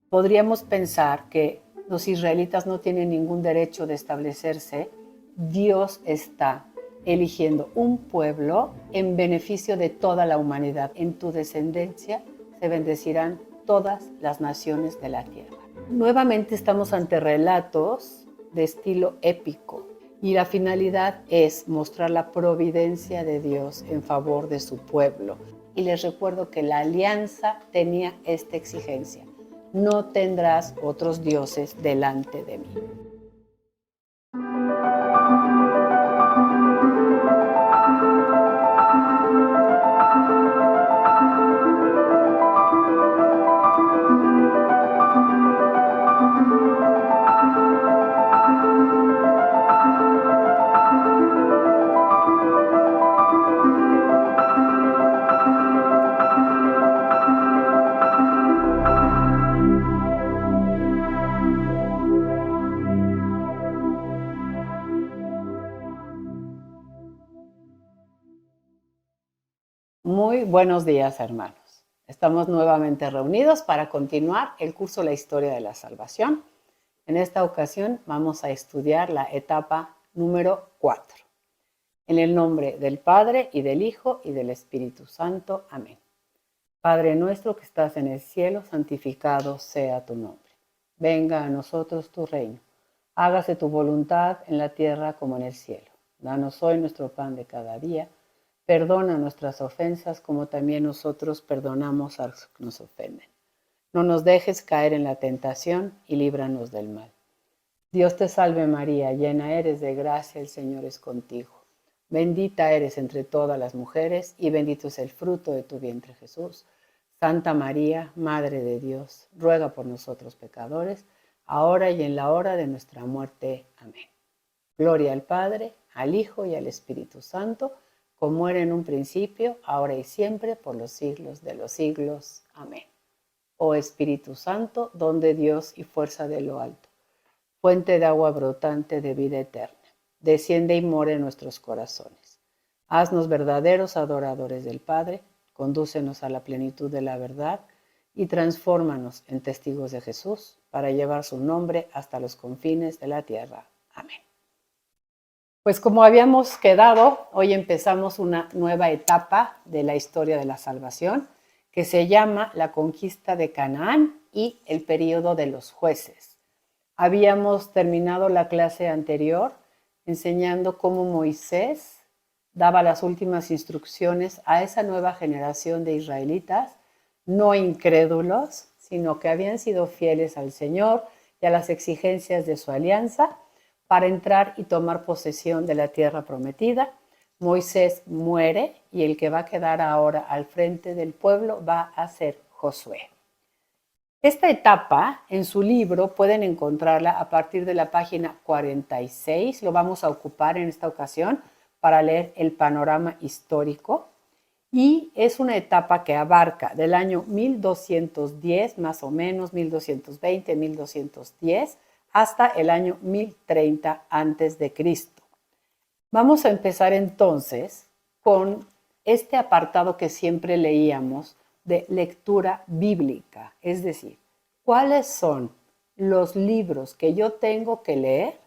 podríamos pensar que los israelitas no tienen ningún derecho de establecerse. Dios está eligiendo un pueblo en beneficio de toda la humanidad. En tu descendencia se bendecirán todas las naciones de la tierra. Nuevamente estamos ante relatos de estilo épico y la finalidad es mostrar la providencia de Dios en favor de su pueblo. Y les recuerdo que la alianza tenía esta exigencia: no tendrás otros dioses delante de mí. Muy buenos días, hermanos. Estamos nuevamente reunidos para continuar el curso La Historia de la Salvación. En esta ocasión vamos a estudiar la etapa número 4. En el nombre del Padre, y del Hijo, y del Espíritu Santo. Amén. Padre nuestro que estás en el cielo, santificado sea tu nombre. Venga a nosotros tu reino. Hágase tu voluntad en la tierra como en el cielo. Danos hoy nuestro pan de cada día. Perdona nuestras ofensas como también nosotros perdonamos a los que nos ofenden. No nos dejes caer en la tentación y líbranos del mal. Dios te salve María, llena eres de gracia, el Señor es contigo. Bendita eres entre todas las mujeres y bendito es el fruto de tu vientre Jesús. Santa María, Madre de Dios, ruega por nosotros pecadores, ahora y en la hora de nuestra muerte. Amén. Gloria al Padre, al Hijo y al Espíritu Santo, como era en un principio, ahora y siempre, por los siglos de los siglos. Amén. Oh Espíritu Santo, don de Dios y fuerza de lo alto, fuente de agua brotante de vida eterna, desciende y mora en nuestros corazones. Haznos verdaderos adoradores del Padre, condúcenos a la plenitud de la verdad y transfórmanos en testigos de Jesús para llevar su nombre hasta los confines de la tierra. Amén. Pues como habíamos quedado, hoy empezamos una nueva etapa de la historia de la salvación que se llama la conquista de Canaán y el período de los jueces. Habíamos terminado la clase anterior enseñando cómo Moisés daba las últimas instrucciones a esa nueva generación de israelitas, no incrédulos, sino que habían sido fieles al Señor y a las exigencias de su alianza, para entrar y tomar posesión de la tierra prometida. Moisés muere y el que va a quedar ahora al frente del pueblo va a ser Josué. Esta etapa en su libro pueden encontrarla a partir de la página 46. Lo vamos a ocupar en esta ocasión para leer el panorama histórico. Y es una etapa que abarca del año 1210, más o menos 1220, 1210, hasta el año 1030 a.C. Vamos a empezar entonces con este apartado que siempre leíamos de lectura bíblica, es decir, ¿cuáles son los libros que yo tengo que leer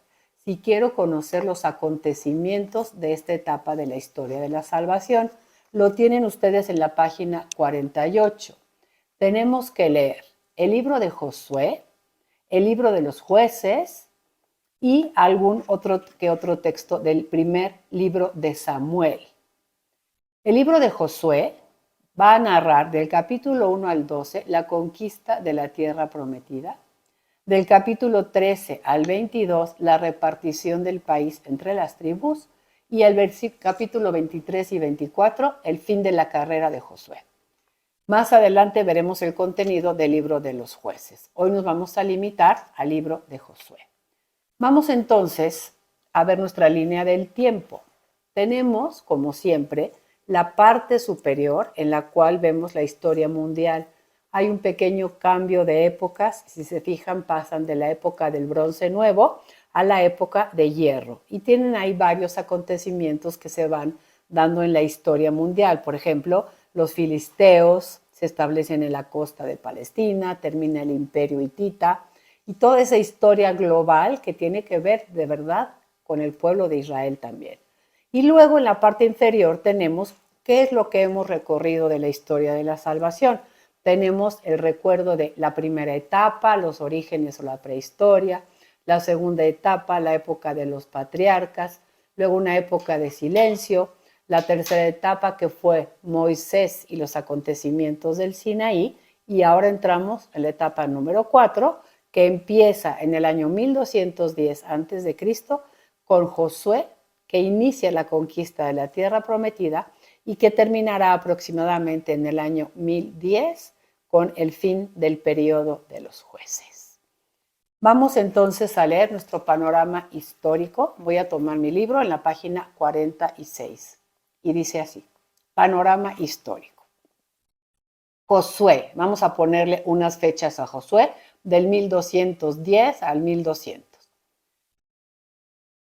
si quiero conocer los acontecimientos de esta etapa de la historia de la salvación? Lo tienen ustedes en la página 48. Tenemos que leer el libro de Josué, el libro de los jueces y algún otro texto del primer libro de Samuel. El libro de Josué va a narrar del capítulo 1 al 12 la conquista de la tierra prometida, del capítulo 13 al 22 la repartición del país entre las tribus y el capítulo 23 y 24 el fin de la carrera de Josué. Más adelante veremos el contenido del libro de los jueces. Hoy nos vamos a limitar al libro de Josué. Vamos entonces a ver nuestra línea del tiempo. Tenemos, como siempre, la parte superior en la cual vemos la historia mundial. Hay un pequeño cambio de épocas. Si se fijan, pasan de la época del bronce nuevo a la época de hierro. Y tienen ahí varios acontecimientos que se van dando en la historia mundial. Por ejemplo, los filisteos, se establecen en la costa de Palestina, termina el imperio hitita y toda esa historia global que tiene que ver de verdad con el pueblo de Israel también. Y luego en la parte inferior tenemos qué es lo que hemos recorrido de la historia de la salvación. Tenemos el recuerdo de la primera etapa, los orígenes o la prehistoria, la segunda etapa, la época de los patriarcas, luego una época de silencio, la tercera etapa que fue Moisés y los acontecimientos del Sinaí, y ahora entramos en la etapa número 4, que empieza en el año 1210 a.C. con Josué, que inicia la conquista de la tierra prometida y que terminará aproximadamente en el año 1010 con el fin del periodo de los jueces. Vamos entonces a leer nuestro panorama histórico. Voy a tomar mi libro en la página 46 y dice así: panorama histórico. Josué, vamos a ponerle unas fechas a Josué del 1210 al 1200.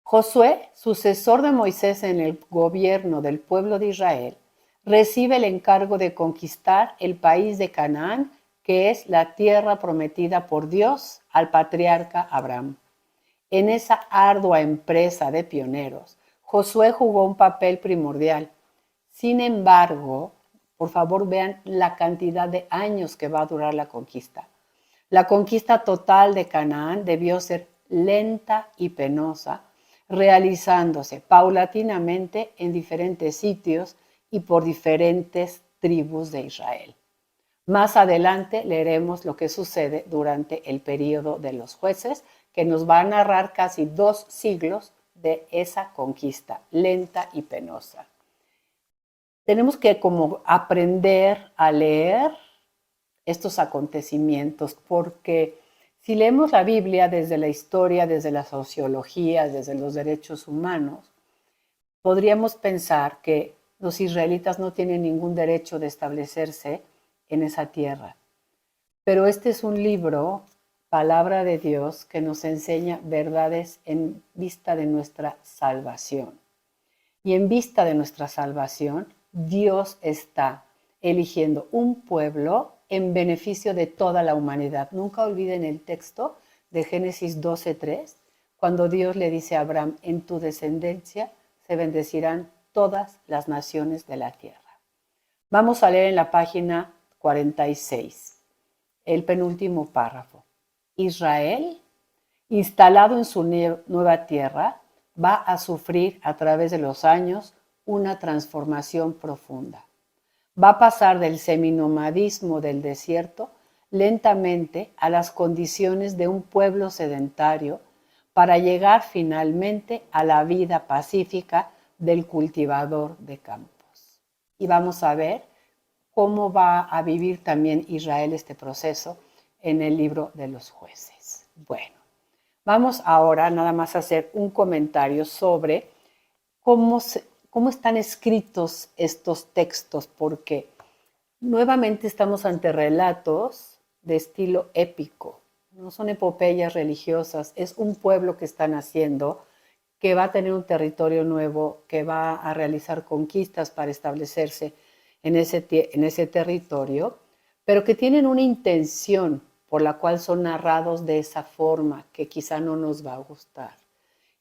Josué, sucesor de Moisés en el gobierno del pueblo de Israel, recibe el encargo de conquistar el país de Canaán, que es la tierra prometida por Dios al patriarca Abraham. En esa ardua empresa de pioneros, Josué jugó un papel primordial. Sin embargo, por favor vean la cantidad de años que va a durar la conquista. La conquista total de Canaán debió ser lenta y penosa, realizándose paulatinamente en diferentes sitios y por diferentes tribus de Israel. Más adelante leeremos lo que sucede durante el período de los jueces, que nos va a narrar casi 2 siglos de esa conquista lenta y penosa. Tenemos que como aprender a leer estos acontecimientos, porque si leemos la Biblia desde la historia, desde la sociología, desde los derechos humanos, podríamos pensar que los israelitas no tienen ningún derecho de establecerse en esa tierra. Pero este es un libro, palabra de Dios, que nos enseña verdades en vista de nuestra salvación. Y en vista de nuestra salvación, Dios está eligiendo un pueblo en beneficio de toda la humanidad. Nunca olviden el texto de Génesis 12:3, cuando Dios le dice a Abraham: en tu descendencia se bendecirán todas las naciones de la tierra. Vamos a leer en la página 46, el penúltimo párrafo. Israel, instalado en su nueva tierra, va a sufrir a través de los años una transformación profunda. Va a pasar del seminomadismo del desierto lentamente a las condiciones de un pueblo sedentario para llegar finalmente a la vida pacífica del cultivador de campos. Y vamos a ver cómo va a vivir también Israel este proceso en el libro de los jueces. Bueno, vamos ahora nada más a hacer un comentario sobre cómo están escritos estos textos, porque nuevamente estamos ante relatos de estilo épico. No son epopeyas religiosas, es un pueblo que está naciendo, que va a tener un territorio nuevo, que va a realizar conquistas para establecerse en ese territorio, pero que tienen una intención por la cual son narrados de esa forma que quizá no nos va a gustar.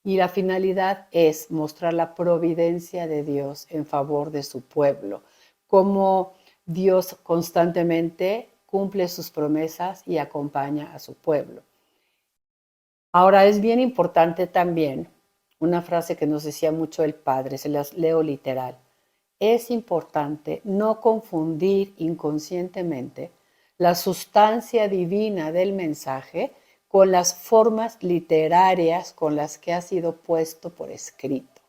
Y la finalidad es mostrar la providencia de Dios en favor de su pueblo, cómo Dios constantemente cumple sus promesas y acompaña a su pueblo. Ahora es bien importante también una frase que nos decía mucho el Padre, se las leo literal. Es importante no confundir inconscientemente la sustancia divina del mensaje con las formas literarias con las que ha sido puesto por escrito.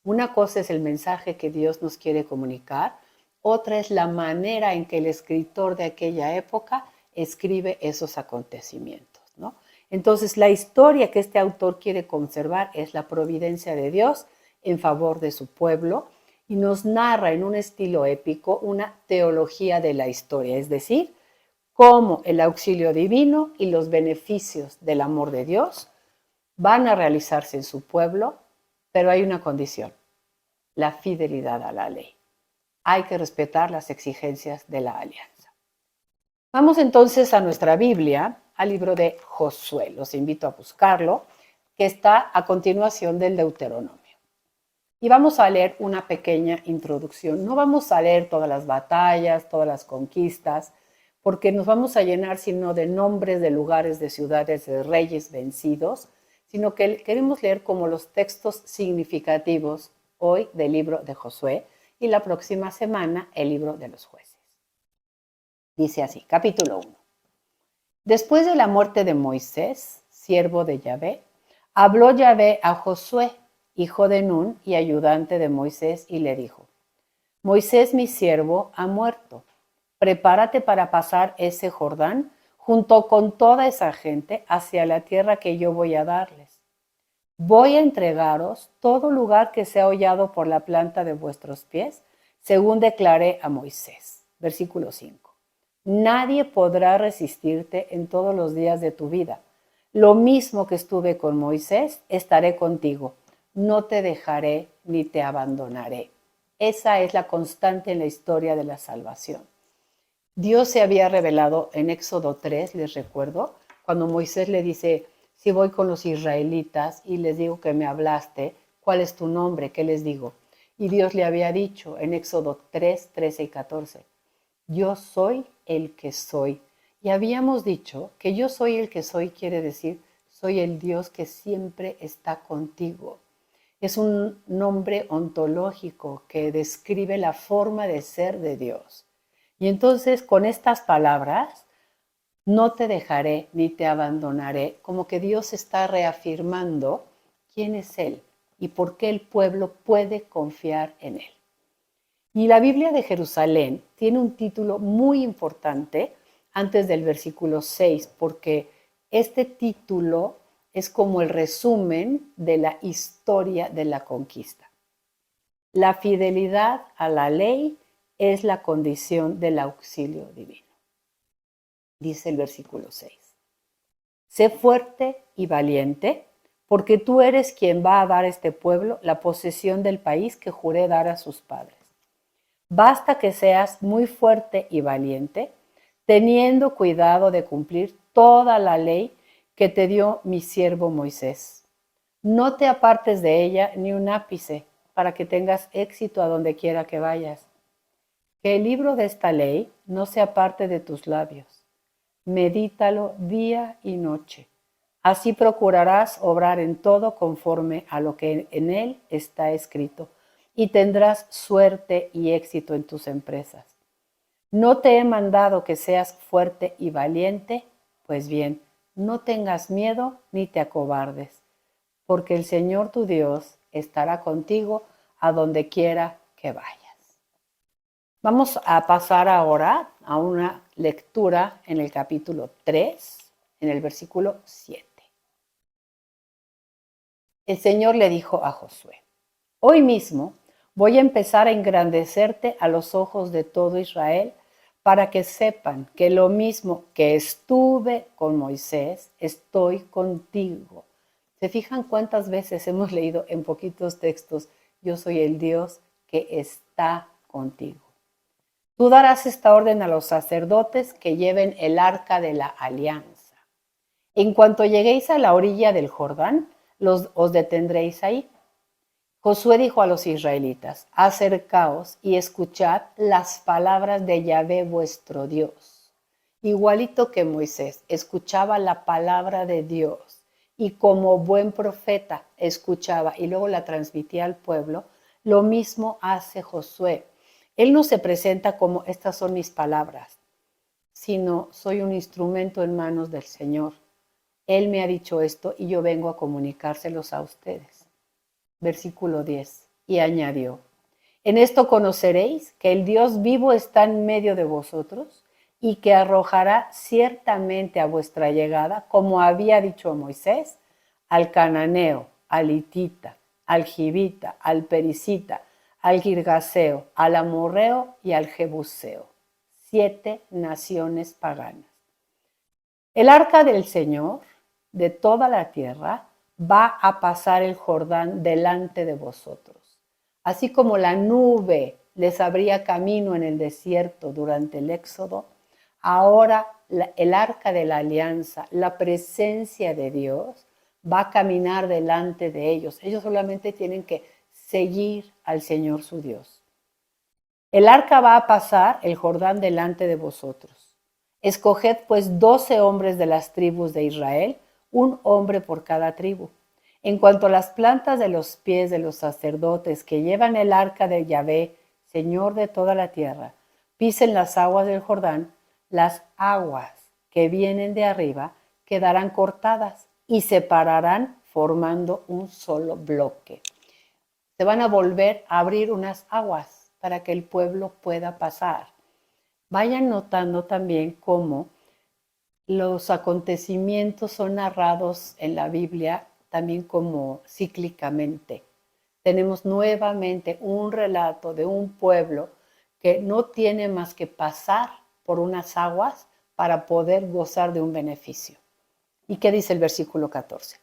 Una cosa es el mensaje que Dios nos quiere comunicar, otra es la manera en que el escritor de aquella época escribe esos acontecimientos, ¿no? Entonces, la historia que este autor quiere conservar es la providencia de Dios en favor de su pueblo y nos narra en un estilo épico una teología de la historia, es decir, cómo el auxilio divino y los beneficios del amor de Dios van a realizarse en su pueblo, pero hay una condición: la fidelidad a la ley. Hay que respetar las exigencias de la alianza. Vamos entonces a nuestra Biblia, al libro de Josué. Los invito a buscarlo, que está a continuación del Deuteronomio. Y vamos a leer una pequeña introducción. No vamos a leer todas las batallas, todas las conquistas, porque nos vamos a llenar sino de nombres de lugares, de ciudades, de reyes vencidos, sino que queremos leer como los textos significativos hoy del libro de Josué y la próxima semana el libro de los jueces. Dice así, capítulo 1. Después de la muerte de Moisés, siervo de Yahvé, habló Yahvé a Josué, hijo de Nun y ayudante de Moisés, y le dijo: Moisés, mi siervo, ha muerto. Prepárate para pasar ese Jordán junto con toda esa gente hacia la tierra que yo voy a darles. Voy a entregaros todo lugar que sea hollado por la planta de vuestros pies, según declaré a Moisés. Versículo 5. Nadie podrá resistirte en todos los días de tu vida. Lo mismo que estuve con Moisés, estaré contigo. No te dejaré ni te abandonaré. Esa es la constante en la historia de la salvación. Dios se había revelado en Éxodo 3, les recuerdo, cuando Moisés le dice: si voy con los israelitas y les digo que me hablaste, ¿cuál es tu nombre? ¿Qué les digo? Y Dios le había dicho en Éxodo 3, 13 y 14, yo soy el que soy. Y habíamos dicho que yo soy el que soy quiere decir, soy el Dios que siempre está contigo. Es un nombre ontológico que describe la forma de ser de Dios. Y entonces con estas palabras, no te dejaré ni te abandonaré, como que Dios está reafirmando quién es Él y por qué el pueblo puede confiar en Él. Y la Biblia de Jerusalén tiene un título muy importante antes del versículo 6, porque este título es como el resumen de la historia de la conquista. La fidelidad a la ley es la condición del auxilio divino. Dice el versículo 6. Sé fuerte y valiente, porque tú eres quien va a dar a este pueblo la posesión del país que juré dar a sus padres. Basta que seas muy fuerte y valiente, teniendo cuidado de cumplir toda la ley que te dio mi siervo Moisés. No te apartes de ella ni un ápice, para que tengas éxito a donde quiera que vayas. Que el libro de esta ley no se aparte de tus labios. Medítalo día y noche. Así procurarás obrar en todo conforme a lo que en él está escrito, y tendrás suerte y éxito en tus empresas. ¿No te he mandado que seas fuerte y valiente? Pues bien, no tengas miedo ni te acobardes, porque el Señor tu Dios estará contigo a donde quiera que vayas. Vamos a pasar ahora a una lectura en el capítulo 3, en el versículo 7. El Señor le dijo a Josué: hoy mismo voy a empezar a engrandecerte a los ojos de todo Israel, para que sepan que lo mismo que estuve con Moisés, estoy contigo. ¿Se fijan cuántas veces hemos leído en poquitos textos: yo soy el Dios que está contigo? Tú darás esta orden a los sacerdotes que lleven el arca de la alianza. En cuanto lleguéis a la orilla del Jordán, os detendréis ahí. Josué dijo a los israelitas: acercaos y escuchad las palabras de Yahvé vuestro Dios. Igualito que Moisés escuchaba la palabra de Dios y como buen profeta escuchaba y luego la transmitía al pueblo, lo mismo hace Josué. Él no se presenta como estas son mis palabras, sino soy un instrumento en manos del Señor. Él me ha dicho esto y yo vengo a comunicárselos a ustedes. Versículo 10. Y añadió: en esto conoceréis que el Dios vivo está en medio de vosotros y que arrojará ciertamente a vuestra llegada, como había dicho a Moisés, al cananeo, al hitita, al jibita, al perisita, al girgaseo, al amorreo y al jebuseo, 7 naciones paganas. El arca del Señor de toda la tierra va a pasar el Jordán delante de vosotros. Así como la nube les abría camino en el desierto durante el Éxodo, Ahora el arca de la alianza, la presencia de Dios, va a caminar delante de ellos. Ellos solamente tienen que seguir al Señor su Dios. El arca va a pasar el Jordán delante de vosotros. Escoged pues 12 hombres de las tribus de Israel, un hombre por cada tribu. En cuanto a las plantas de los pies de los sacerdotes que llevan el arca de Yahvé, Señor de toda la tierra, pisen las aguas del Jordán, las aguas que vienen de arriba quedarán cortadas y se pararán formando un solo bloque. Se van a volver a abrir unas aguas para que el pueblo pueda pasar. Vayan notando también cómo los acontecimientos son narrados en la Biblia también como cíclicamente. Tenemos nuevamente un relato de un pueblo que no tiene más que pasar por unas aguas para poder gozar de un beneficio. ¿Y qué dice el versículo 14?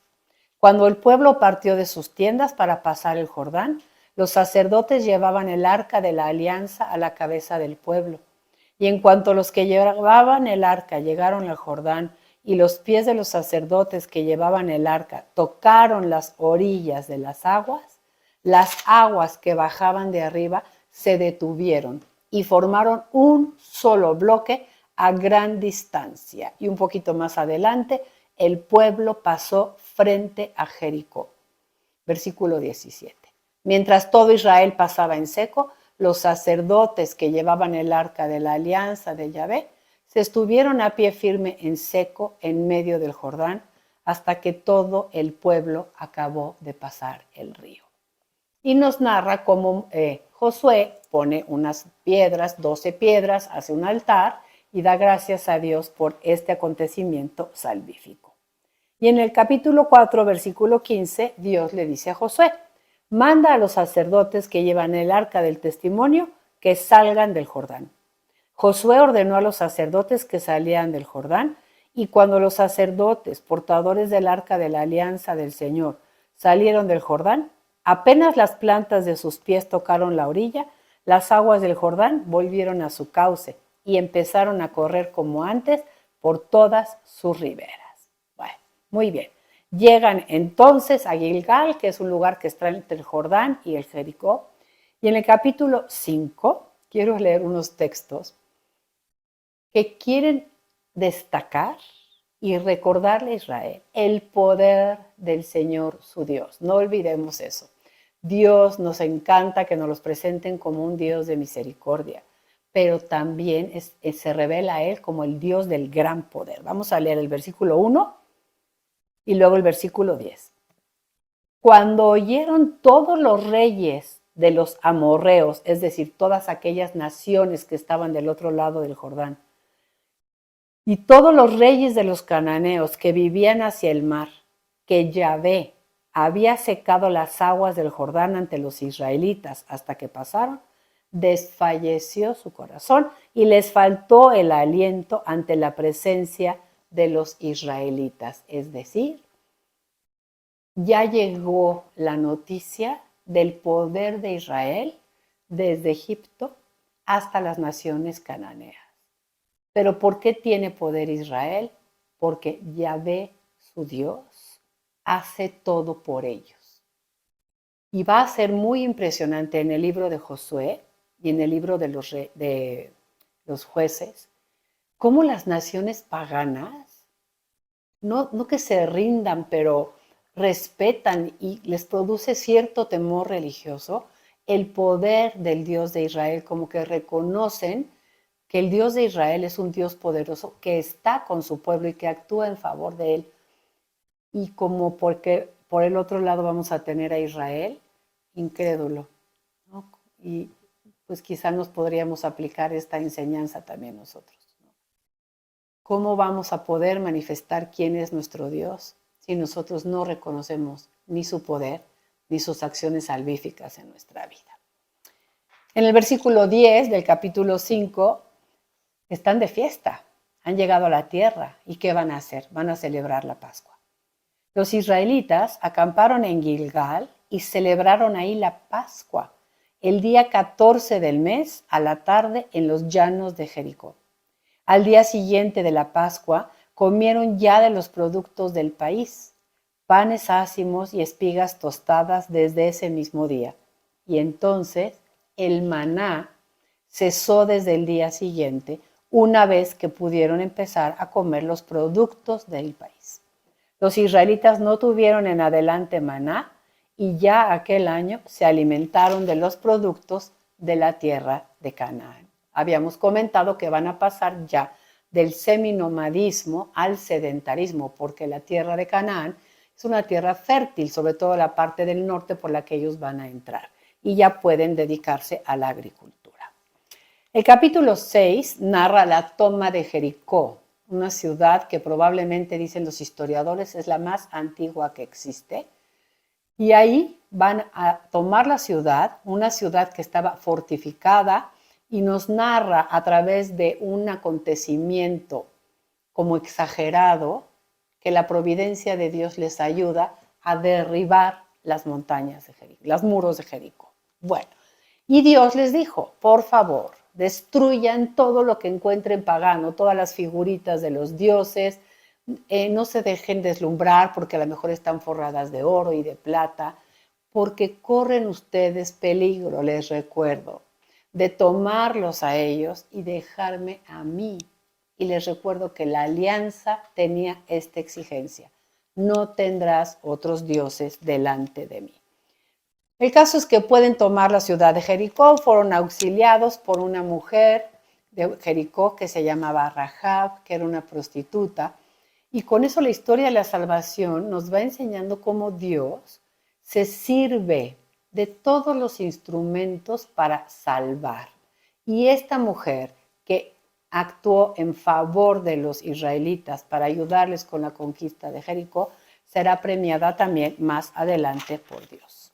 Cuando el pueblo partió de sus tiendas para pasar el Jordán, los sacerdotes llevaban el arca de la alianza a la cabeza del pueblo. Y en cuanto los que llevaban el arca llegaron al Jordán y los pies de los sacerdotes que llevaban el arca tocaron las orillas de las aguas que bajaban de arriba se detuvieron y formaron un solo bloque a gran distancia. Y un poquito más adelante, el pueblo pasó frente a Jericó. Versículo 17. Mientras todo Israel pasaba en seco, los sacerdotes que llevaban el arca de la alianza de Yahvé se estuvieron a pie firme en seco en medio del Jordán hasta que todo el pueblo acabó de pasar el río. Y nos narra cómo Josué pone unas piedras, 12 piedras, hace un altar y da gracias a Dios por este acontecimiento salvífico. Y en el capítulo 4, versículo 15, Dios le dice a Josué: manda a los sacerdotes que llevan el arca del testimonio que salgan del Jordán. Josué ordenó a los sacerdotes que salieran del Jordán, y cuando los sacerdotes, portadores del arca de la alianza del Señor, salieron del Jordán, apenas las plantas de sus pies tocaron la orilla, las aguas del Jordán volvieron a su cauce y empezaron a correr como antes por todas sus riberas. Bueno, muy bien. Llegan entonces a Gilgal, que es un lugar que está entre el Jordán y el Jericó. Y en el capítulo 5, quiero leer unos textos que quieren destacar y recordarle a Israel el poder del Señor su Dios. No olvidemos eso. Dios nos encanta que nos los presenten como un Dios de misericordia, pero también se revela a Él como el Dios del gran poder. Vamos a leer el versículo 1 y luego el versículo 10. Cuando oyeron todos los reyes de los amorreos, es decir, todas aquellas naciones que estaban del otro lado del Jordán, y todos los reyes de los cananeos que vivían hacia el mar, que Yahvé había secado las aguas del Jordán ante los israelitas hasta que pasaron, desfalleció su corazón y les faltó el aliento ante la presencia de los israelitas. Es decir, ya llegó la noticia del poder de Israel desde Egipto hasta las naciones cananeas. ¿Pero por qué tiene poder Israel? Porque Yahvé, su Dios, hace todo por ellos. Y va a ser muy impresionante en el libro de Josué y en el libro de los jueces, cómo las naciones paganas, no que se rindan, pero respetan y les produce cierto temor religioso el poder del Dios de Israel, como que reconocen que el Dios de Israel es un Dios poderoso que está con su pueblo y que actúa en favor de él. Y como porque por el otro lado vamos a tener a Israel incrédulo, ¿no? Y pues quizá nos podríamos aplicar esta enseñanza también nosotros, ¿no? ¿Cómo vamos a poder manifestar quién es nuestro Dios si nosotros no reconocemos ni su poder ni sus acciones salvíficas en nuestra vida? En el versículo 10 del capítulo 5, están de fiesta, han llegado a la tierra. ¿Y qué van a hacer? Van a celebrar la Pascua. Los israelitas acamparon en Gilgal y celebraron ahí la Pascua, el día 14 del mes, a la tarde, en los llanos de Jericó. Al día siguiente de la Pascua, comieron ya de los productos del país, panes ácimos y espigas tostadas desde ese mismo día. Y entonces el maná cesó desde el día siguiente, una vez que pudieron empezar a comer los productos del país. Los israelitas no tuvieron en adelante maná y ya aquel año se alimentaron de los productos de la tierra de Canaán. Habíamos comentado que van a pasar ya del seminomadismo al sedentarismo, porque la tierra de Canaán es una tierra fértil, sobre todo la parte del norte por la que ellos van a entrar, y ya pueden dedicarse a la agricultura. El capítulo 6 narra la toma de Jericó, una ciudad que probablemente, dicen los historiadores, es la más antigua que existe. Y ahí van a tomar la ciudad, una ciudad que estaba fortificada, y nos narra a través de un acontecimiento como exagerado que la providencia de Dios les ayuda a derribar las montañas de Jericó, los muros de Jericó. Bueno, y Dios les dijo, por favor, destruyan todo lo que encuentren pagano, todas las figuritas de los dioses, no se dejen deslumbrar porque a lo mejor están forradas de oro y de plata, porque corren ustedes peligro, les recuerdo, de tomarlos a ellos y dejarme a mí. Y les recuerdo que la alianza tenía esta exigencia: no tendrás otros dioses delante de mí. El caso es que pueden tomar la ciudad de Jericó, fueron auxiliados por una mujer de Jericó que se llamaba Rahab, que era una prostituta, y con eso la historia de la salvación nos va enseñando cómo Dios se sirve de todos los instrumentos para salvar. Y esta mujer que actuó en favor de los israelitas para ayudarles con la conquista de Jericó, será premiada también más adelante por Dios.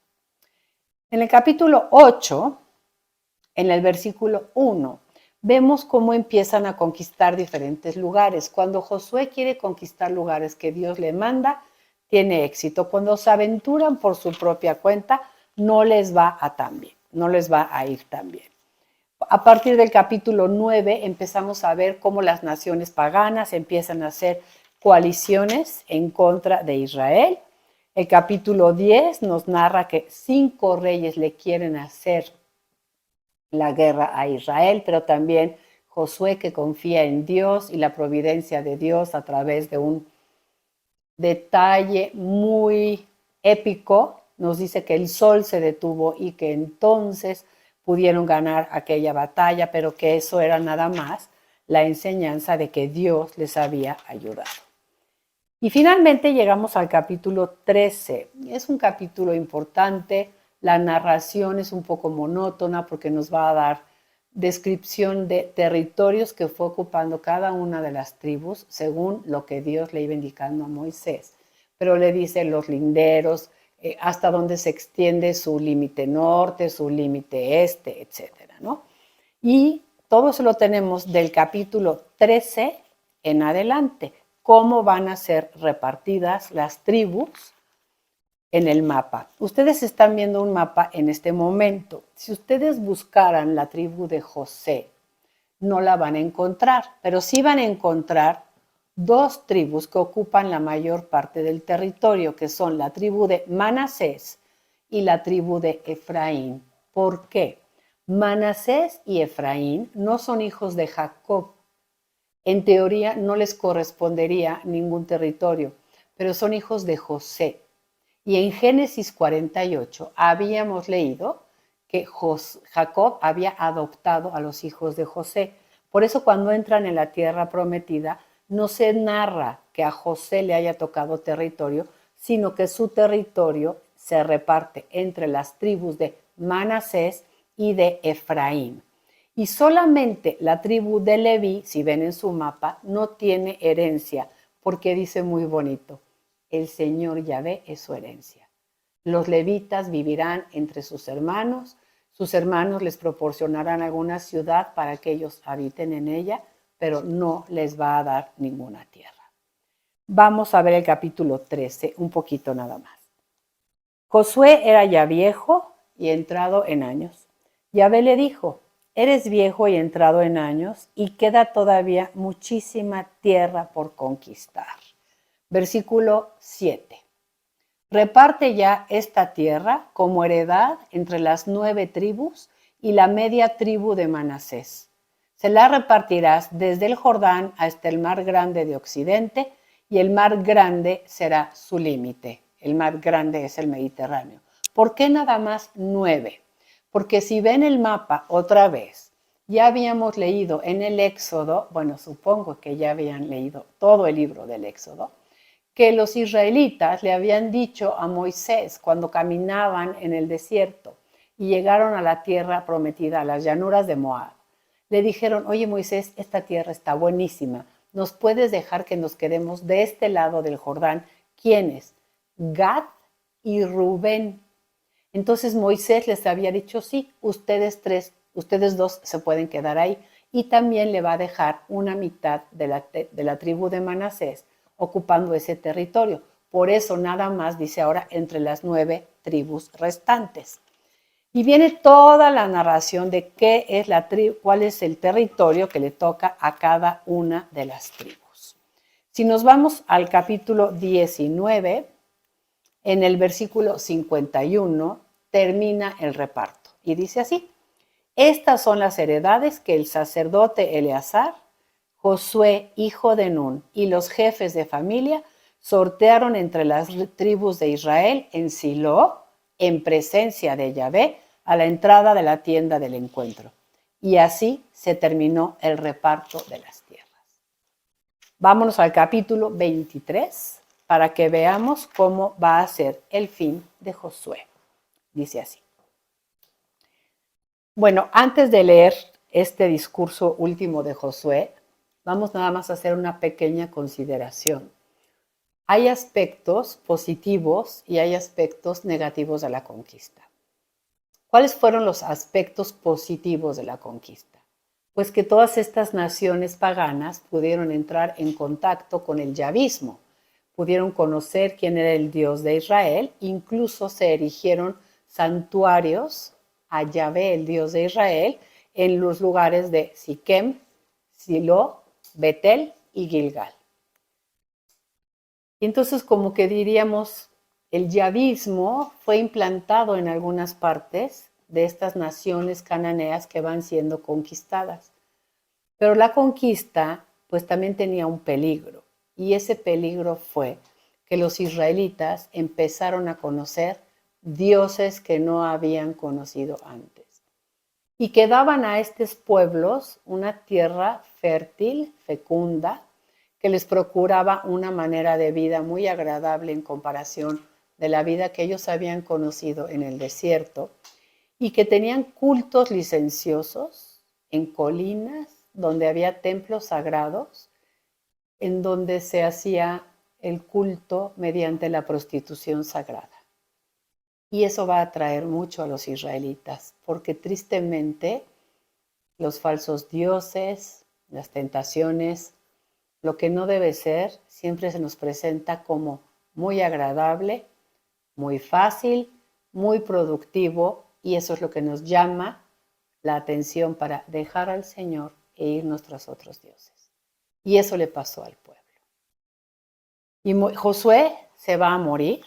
En el capítulo 8, en el versículo 1, vemos cómo empiezan a conquistar diferentes lugares. Cuando Josué quiere conquistar lugares que Dios le manda, tiene éxito. Cuando se aventuran por su propia cuenta, no les va a ir tan bien. A partir del capítulo 9 empezamos a ver cómo las naciones paganas empiezan a hacer coaliciones en contra de Israel. El capítulo 10 nos narra que 5 reyes le quieren hacer la guerra a Israel, pero también Josué, que confía en Dios y la providencia de Dios a través de un detalle muy épico, nos dice que el sol se detuvo y que entonces pudieron ganar aquella batalla, pero que eso era nada más la enseñanza de que Dios les había ayudado. Y finalmente llegamos al capítulo 13. Es un capítulo importante. La narración es un poco monótona porque nos va a dar descripción de territorios que fue ocupando cada una de las tribus según lo que Dios le iba indicando a Moisés. Pero le dice los linderos, hasta dónde se extiende su límite norte, su límite este, etcétera, ¿no? Y todo eso lo tenemos del capítulo 13 en adelante. Cómo van a ser repartidas las tribus en el mapa. Ustedes están viendo un mapa en este momento. Si ustedes buscaran la tribu de José, no la van a encontrar, pero sí van a encontrar 2 tribus que ocupan la mayor parte del territorio, que son la tribu de Manasés y la tribu de Efraín. ¿Por qué? Manasés y Efraín no son hijos de Jacob. En teoría no les correspondería ningún territorio, pero son hijos de José. Y en Génesis 48 habíamos leído que Jacob había adoptado a los hijos de José. Por eso cuando entran en la tierra prometida, no se narra que a José le haya tocado territorio, sino que su territorio se reparte entre las tribus de Manasés y de Efraín. Y solamente la tribu de Leví, si ven en su mapa, no tiene herencia, porque dice muy bonito: el Señor Yahvé es su herencia. Los levitas vivirán entre sus hermanos les proporcionarán alguna ciudad para que ellos habiten en ella, pero no les va a dar ninguna tierra. Vamos a ver el capítulo 13, un poquito nada más. Josué era ya viejo y entrado en años. Yahvé le dijo: eres viejo y entrado en años y queda todavía muchísima tierra por conquistar. Versículo 7. Reparte ya esta tierra como heredad entre las 9 tribus y la media tribu de Manasés. Se la repartirás desde el Jordán hasta el mar grande de occidente, y el mar grande será su límite. El mar grande es el Mediterráneo. ¿Por qué nada más 9? Porque si ven el mapa otra vez, ya habíamos leído en el Éxodo, bueno, supongo que ya habían leído todo el libro del Éxodo, que los israelitas le habían dicho a Moisés cuando caminaban en el desierto y llegaron a la tierra prometida, a las llanuras de Moab. Le dijeron, oye Moisés, esta tierra está buenísima, ¿nos puedes dejar que nos quedemos de este lado del Jordán? ¿Quiénes? Gad y Rubén. Entonces Moisés les había dicho, sí, ustedes dos se pueden quedar ahí, y también le va a dejar una mitad de la tribu de Manasés ocupando ese territorio. Por eso nada más dice ahora entre las 9 tribus restantes. Y viene toda la narración de qué es cuál es el territorio que le toca a cada una de las tribus. Si nos vamos al capítulo 19, en el versículo 51 termina el reparto y dice así: estas son las heredades que el sacerdote Eleazar, Josué, hijo de Nun, y los jefes de familia sortearon entre las tribus de Israel en Silo, en presencia de Yahvé, a la entrada de la tienda del encuentro. Y así se terminó el reparto de las tierras. Vámonos al capítulo 23 para que veamos cómo va a ser el fin de Josué. Dice así. Bueno, antes de leer este discurso último de Josué, vamos nada más a hacer una pequeña consideración. Hay aspectos positivos y hay aspectos negativos de la conquista. ¿Cuáles fueron los aspectos positivos de la conquista? Pues que todas estas naciones paganas pudieron entrar en contacto con el yavismo, pudieron conocer quién era el Dios de Israel, incluso se erigieron santuarios a Yahvé, el Dios de Israel, en los lugares de Siquem, Silo, Betel y Gilgal. Y entonces, como que diríamos, el yavismo fue implantado en algunas partes de estas naciones cananeas que van siendo conquistadas. Pero la conquista, pues también tenía un peligro, y ese peligro fue que los israelitas empezaron a conocer dioses que no habían conocido antes. Y que daban a estos pueblos una tierra fértil, fecunda, que les procuraba una manera de vida muy agradable en comparación de la vida que ellos habían conocido en el desierto, y que tenían cultos licenciosos en colinas donde había templos sagrados, en donde se hacía el culto mediante la prostitución sagrada. Y eso va a atraer mucho a los israelitas, porque tristemente los falsos dioses, las tentaciones, lo que no debe ser, siempre se nos presenta como muy agradable, muy fácil, muy productivo, y eso es lo que nos llama la atención para dejar al Señor e irnos tras otros dioses. Y eso le pasó al pueblo. Y Josué se va a morir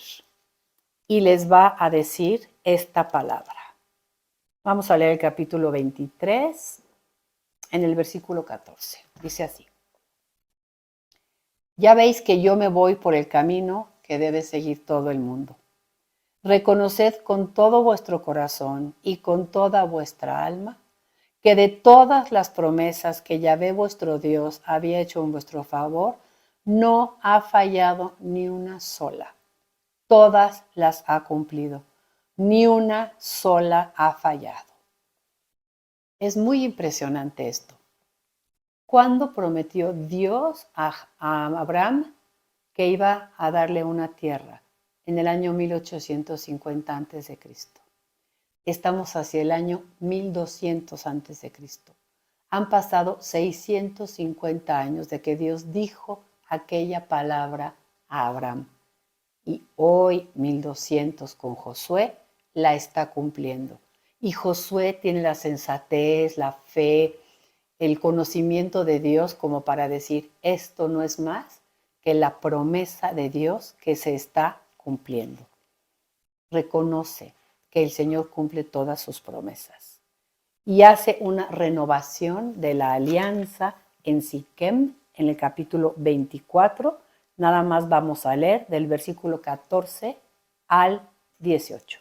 y les va a decir esta palabra. Vamos a leer el capítulo 23 en el versículo 14. Dice así: ya veis que yo me voy por el camino que debe seguir todo el mundo. Reconoced con todo vuestro corazón y con toda vuestra alma que de todas las promesas que Yahvé vuestro Dios había hecho en vuestro favor, no ha fallado ni una sola. Todas las ha cumplido. Ni una sola ha fallado. Es muy impresionante esto. ¿Cuándo prometió Dios a Abraham que iba a darle una tierra? En el año 1850 a.C. Estamos hacia el año 1200 a.C. Han pasado 650 años de que Dios dijo aquella palabra a Abraham. Y hoy, 1200 con Josué, la está cumpliendo. Y Josué tiene la sensatez, la fe, el conocimiento de Dios como para decir, esto no es más que la promesa de Dios que se está cumpliendo. Reconoce que el Señor cumple todas sus promesas y hace una renovación de la alianza en Siquem en el capítulo 24. Nada más vamos a leer del versículo 14 al 18.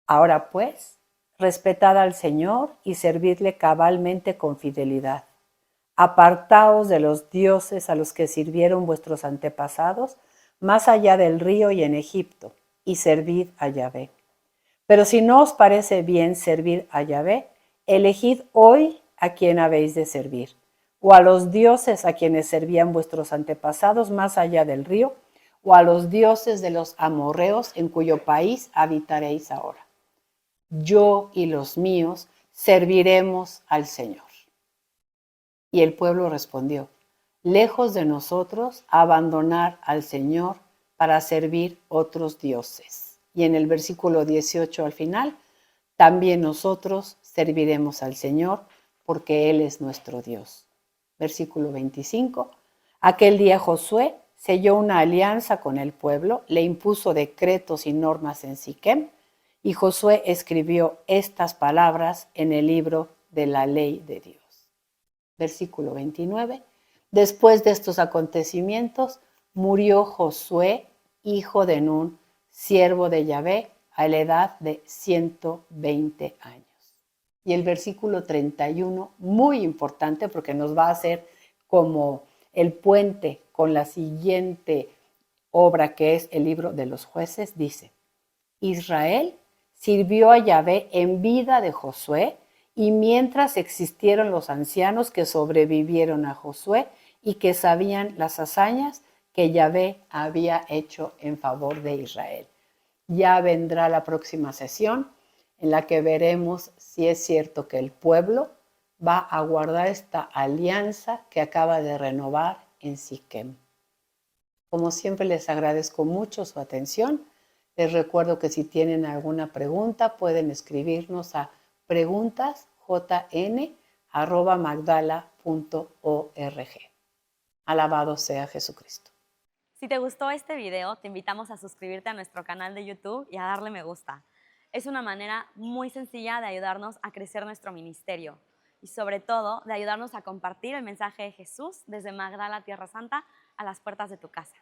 Ahora pues, respetad al Señor y servidle cabalmente con fidelidad. Apartaos de los dioses a los que sirvieron vuestros antepasados, más allá del río y en Egipto, y servid a Yahvé. Pero si no os parece bien servir a Yahvé, elegid hoy a quién habéis de servir, o a los dioses a quienes servían vuestros antepasados más allá del río, o a los dioses de los amorreos en cuyo país habitaréis ahora. Yo y los míos serviremos al Señor. Y el pueblo respondió, lejos de nosotros abandonar al Señor para servir otros dioses. Y en el versículo 18 al final, también nosotros serviremos al Señor porque Él es nuestro Dios. Versículo 25, aquel día Josué selló una alianza con el pueblo, le impuso decretos y normas en Siquem, y Josué escribió estas palabras en el libro de la ley de Dios. Versículo 29. Después de estos acontecimientos, murió Josué, hijo de Nun, siervo de Yahvé, a la edad de 120 años. Y el versículo 31, muy importante porque nos va a hacer como el puente con la siguiente obra que es el libro de los jueces, dice, Israel sirvió a Yahvé en vida de Josué y mientras existieron los ancianos que sobrevivieron a Josué y que sabían las hazañas que Yahvé había hecho en favor de Israel. Ya vendrá la próxima sesión en la que veremos si es cierto que el pueblo va a guardar esta alianza que acaba de renovar en Siquem. Como siempre les agradezco mucho su atención. Les recuerdo que si tienen alguna pregunta pueden escribirnos a preguntasjn@magdala.org. Alabado sea Jesucristo. Si te gustó este video, te invitamos a suscribirte a nuestro canal de YouTube y a darle me gusta. Es una manera muy sencilla de ayudarnos a crecer nuestro ministerio y sobre todo de ayudarnos a compartir el mensaje de Jesús desde Magdala, Tierra Santa, a las puertas de tu casa.